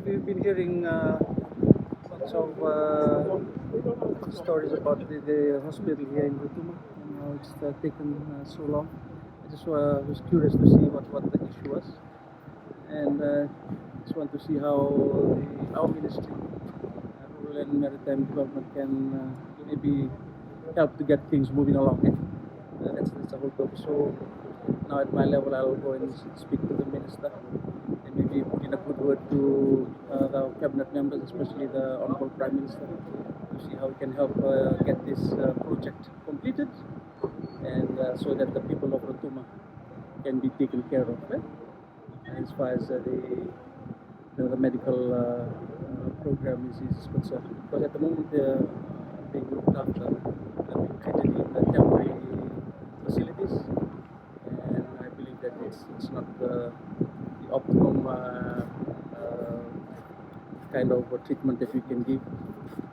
we've been hearing lots of stories about the hospital here in Rotuma and how it's taken so long. I just was curious to see what the issue was, and just want to see how our ministry, Rural and Maritime Development, can maybe help to get things moving along. That's the whole purpose. So now at my level, I'll go and speak to the minister and maybe put in a good word to the cabinet members, especially the Honorable Prime Minister, to see how we can help get this project completed, and so that the people of Rotuma can be taken care of. As far as the medical program is concerned, because at the moment they're being looked after, being treated in the temporary facilities, and I believe that it's not the optimum kind of treatment that we can give.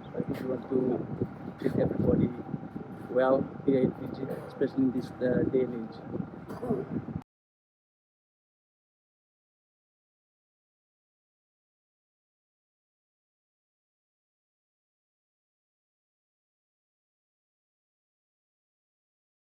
So I think we want to treat everybody well here in Fiji, especially in this day and age.